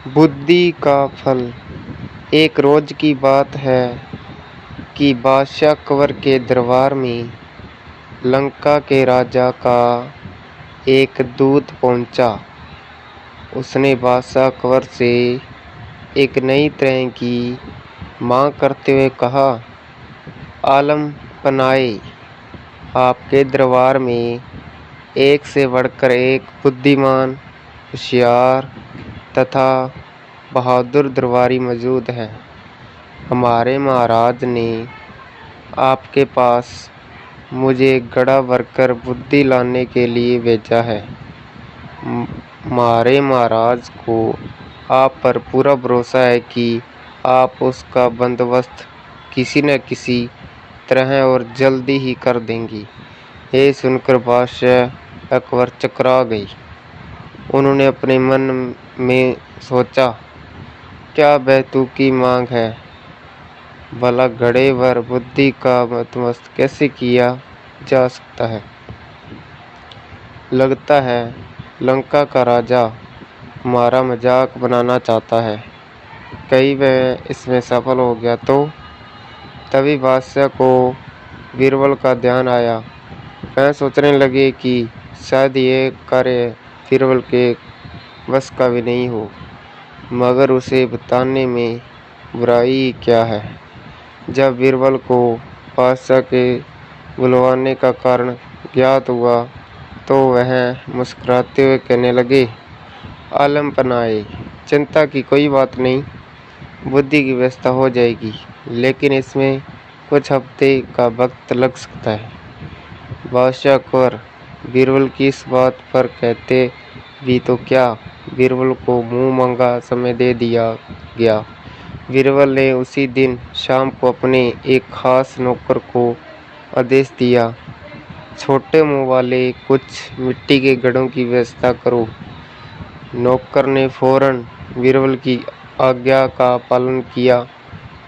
बुद्धि का फल। एक रोज की बात है कि बादशाह अकबर के दरबार में लंका के राजा का एक दूत पहुंचा। उसने बादशाह अकबर से एक नई तरह की मांग करते हुए कहा, आलम पनाहे, आपके दरबार में एक से बढ़कर एक बुद्धिमान, होशियार तथा बहादुर दरबारी मौजूद हैं। हमारे महाराज ने आपके पास मुझे घड़ा भरकर बुद्धि लाने के लिए भेजा है। हमारे महाराज को आप पर पूरा भरोसा है कि आप उसका बंदोबस्त किसी न किसी तरह और जल्दी ही कर देंगी। ये सुनकर बादशाह अकबर चकरा गई। उन्होंने अपने मन में सोचा, क्या बेतुकी मांग है, भला घड़े भर बुद्धि का बंदोबस्त कैसे किया जा सकता है। लगता है लंका का राजा हमारा मजाक बनाना चाहता है, कहीं वह इसमें सफल हो गया तो। तभी बादशाह को बीरबल का ध्यान आया। वह सोचने लगे कि शायद ये कार्य बीरबल के बस का भी नहीं हो, मगर उसे बताने में बुराई क्या है। जब बीरबल को बादशाह के बुलवाने का कारण ज्ञात हुआ तो वह मुस्कुराते हुए कहने लगे, आलम पनाहे, चिंता की कोई बात नहीं, बुद्धि की व्यवस्था हो जाएगी, लेकिन इसमें कुछ हफ्ते का वक्त लग सकता है। बादशाह अकबर बीरबल की इस बात पर कहते भी तो क्या, बीरबल को मुंह मांगा समय दे दिया गया। बीरबल ने उसी दिन शाम को अपने एक खास नौकर को आदेश दिया, छोटे मुंह वाले कुछ मिट्टी के घड़ों की व्यवस्था करो। नौकर ने फौरन बीरबल की आज्ञा का पालन किया।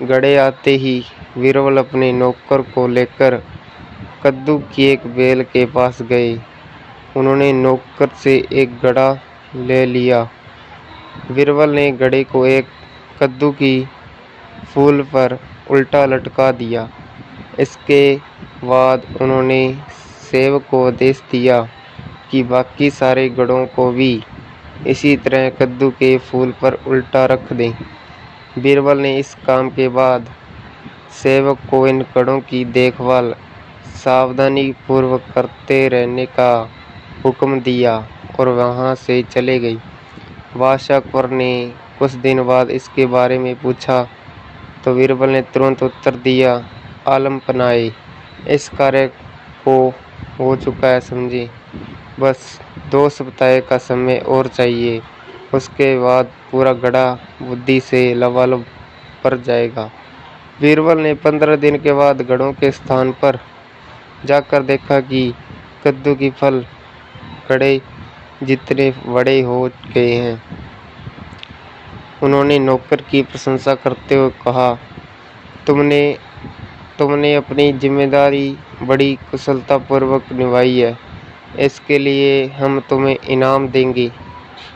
घड़े आते ही बीरबल अपने नौकर को लेकर कद्दू की एक बेल के पास गए। उन्होंने नौकर से एक घड़ा ले लिया। बीरबल ने घड़े को एक कद्दू की फूल पर उल्टा लटका दिया। इसके बाद उन्होंने सेवक को आदेश दिया कि बाकी सारे घड़ों को भी इसी तरह कद्दू के फूल पर उल्टा रख दें। बीरबल ने इस काम के बाद सेवक को इन घड़ों की देखभाल सावधानी पूर्वक करते रहने का हुक्म दिया और वहां से चले गए। बादशाह अकबर ने कुछ दिन बाद इसके बारे में पूछा तो बीरबल ने तुरंत उत्तर दिया, आलम पनाहे, इस कार्य को हो चुका है समझे, बस 2 सप्ताह का समय और चाहिए, उसके बाद पूरा घड़ा बुद्धि से लबालब भर जाएगा। बीरबल ने 15 दिन के बाद घड़ों के स्थान पर जाकर देखा कि कद्दू की फल घड़े जितने बड़े हो गए हैं। उन्होंने नौकर की प्रशंसा करते हुए कहा, तुमने अपनी जिम्मेदारी बड़ी कुशलतापूर्वक निभाई है, इसके लिए हम तुम्हें इनाम देंगे।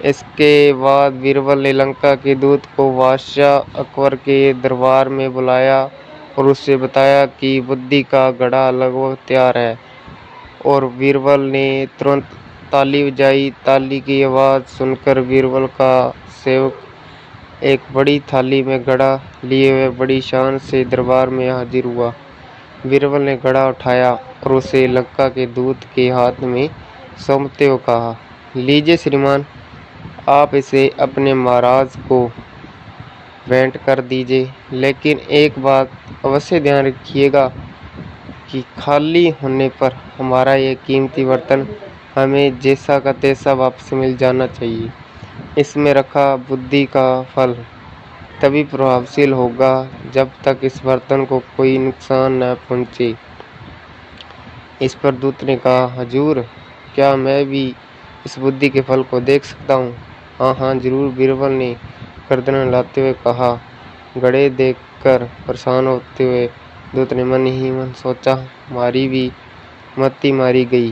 इसके बाद बीरबल ने लंका के दूत को बादशाह अकबर के दरबार में बुलाया और उससे बताया कि बुद्धि का घड़ा लगभग तैयार है। और बीरबल ने तुरंत ताली बजाई। ताली की आवाज़ सुनकर बीरबल का सेवक एक बड़ी थाली में घड़ा लिए हुए बड़ी शान से दरबार में हाजिर हुआ। बीरबल ने घड़ा उठाया और उसे लंका के दूत के हाथ में सौंपते हुए कहा, लीजिए श्रीमान, आप इसे अपने महाराज को भेंट कर दीजिए, लेकिन एक बात अवश्य ध्यान रखिएगा कि खाली होने पर हमारा ये कीमती बर्तन हमें जैसा का तैसा वापस मिल जाना चाहिए। इसमें रखा बुद्धि का फल तभी प्रभावशील होगा जब तक इस बर्तन को कोई नुकसान न पहुंचे। इस पर दूत ने कहा, हजूर, क्या मैं भी इस बुद्धि के फल को देख सकता हूँ? हाँ हाँ जरूर, बीरबल ने गर्दन हिलाते हुए कहा। घड़े देखकर परेशान होते हुए दूत ने मन ही मन सोचा, हमारी भी मती मारी गई,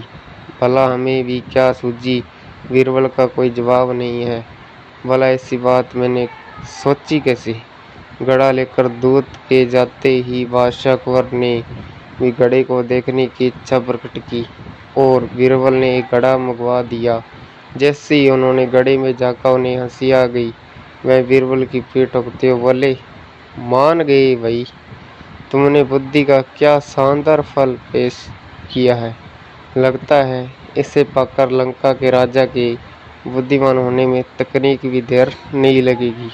भला हमें भी क्या सूझी। बीरबल का कोई जवाब नहीं है। भला ऐसी बात मैंने सोची कैसी। घड़ा लेकर दूत के जाते ही बादशाह अकबर ने भी घड़े को देखने की इच्छा प्रकट की और बीरबल ने एक घड़ा मंगवा दिया। जैसे ही उन्होंने घड़े में झांका उन्हें हंसी आ गई। वह बीरबल की पीठ ठोकते हुए बोले, मान गए भाई, तुमने बुद्धि का क्या शानदार फल पेश किया है। लगता है इसे पाकर लंका के राजा के बुद्धिमान होने में तकनीक भी देर नहीं लगेगी।